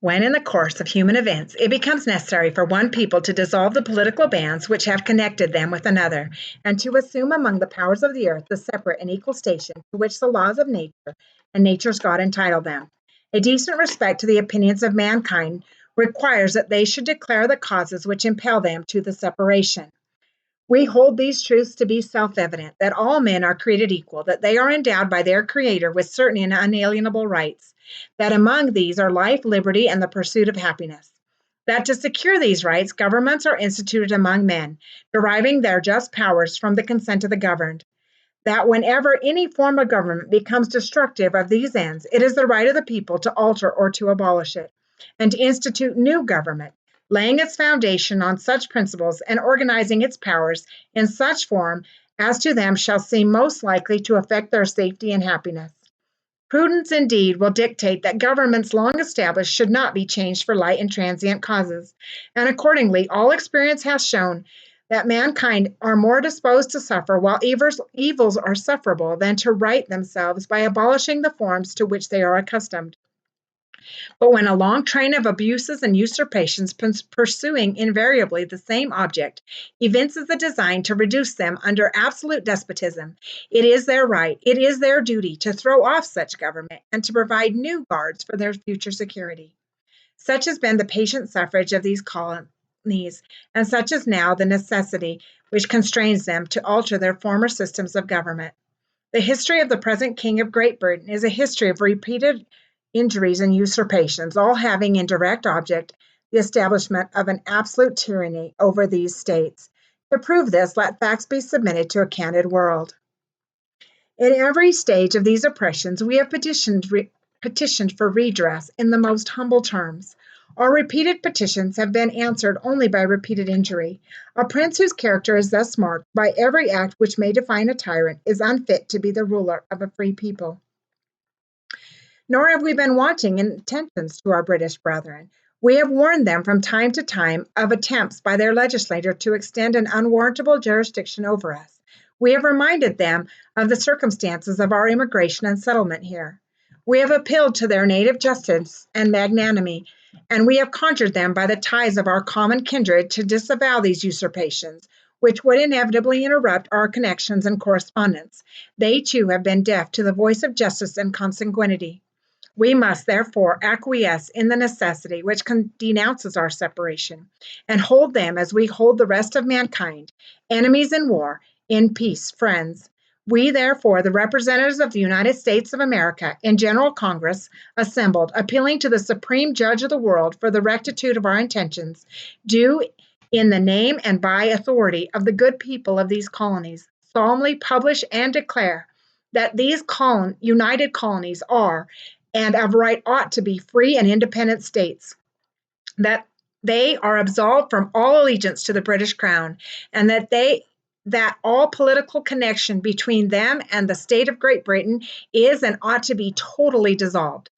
When in the course of human events it becomes necessary for one people to dissolve the political bands which have connected them with another, and to assume among the powers of the earth the separate and equal station to which the laws of nature and nature's God entitle them, a decent respect to the opinions of mankind requires that they should declare the causes which impel them to the separation. We hold these truths to be self-evident, that all men are created equal, that they are endowed by their Creator with certain and unalienable rights, that among these are life, liberty, and the pursuit of happiness. That to secure these rights, governments are instituted among men, deriving their just powers from the consent of the governed. That whenever any form of government becomes destructive of these ends, it is the right of the people to alter or to abolish it, and to institute new government, laying its foundation on such principles and organizing its powers in such form as to them shall seem most likely to affect their safety and happiness. Prudence, indeed, will dictate that governments long established should not be changed for light and transient causes, and accordingly, all experience has shown that mankind are more disposed to suffer while evils are sufferable than to right themselves by abolishing the forms to which they are accustomed. But when a long train of abuses and usurpations pursuing invariably the same object evinces a design to reduce them under absolute despotism, it is their right, it is their duty to throw off such government and to provide new guards for their future security. Such has been the patient suffrage of these colonies, and such is now the necessity which constrains them to alter their former systems of government. The history of the present King of Great Britain is a history of repeated injuries and usurpations, all having in direct object the establishment of an absolute tyranny over these states. To prove this, let facts be submitted to a candid world. In every stage of these oppressions, we have petitioned for redress in the most humble terms. Our repeated petitions have been answered only by repeated injury. A prince whose character is thus marked by every act which may define a tyrant is unfit to be the ruler of a free people. Nor have we been wanting in attentions to our British brethren. We have warned them from time to time of attempts by their legislature to extend an unwarrantable jurisdiction over us. We have reminded them of the circumstances of our immigration and settlement here. We have appealed to their native justice and magnanimity, and we have conjured them by the ties of our common kindred to disavow these usurpations, which would inevitably interrupt our connections and correspondence. They too have been deaf to the voice of justice and consanguinity. We must therefore acquiesce in the necessity which denounces our separation, and hold them as we hold the rest of mankind, enemies in war, in peace, friends. We, therefore, the representatives of the United States of America in General Congress, assembled, appealing to the Supreme Judge of the world for the rectitude of our intentions, do, in the name and by authority of the good people of these colonies, solemnly publish and declare that these united colonies are, and of right ought to be, free and independent states, that they are absolved from all allegiance to the British Crown, and that all political connection between them and the state of Great Britain is and ought to be totally dissolved,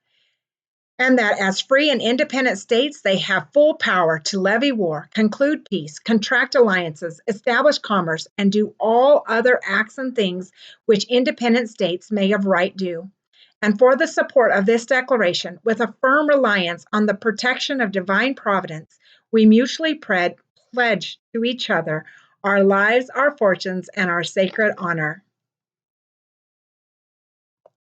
and that as free and independent states they have full power to levy war, conclude peace, contract alliances, establish commerce, and do all other acts and things which independent states may of right do. And for the support of this declaration, with a firm reliance on the protection of divine providence, we mutually pledge to each other our lives, our fortunes, and our sacred honor.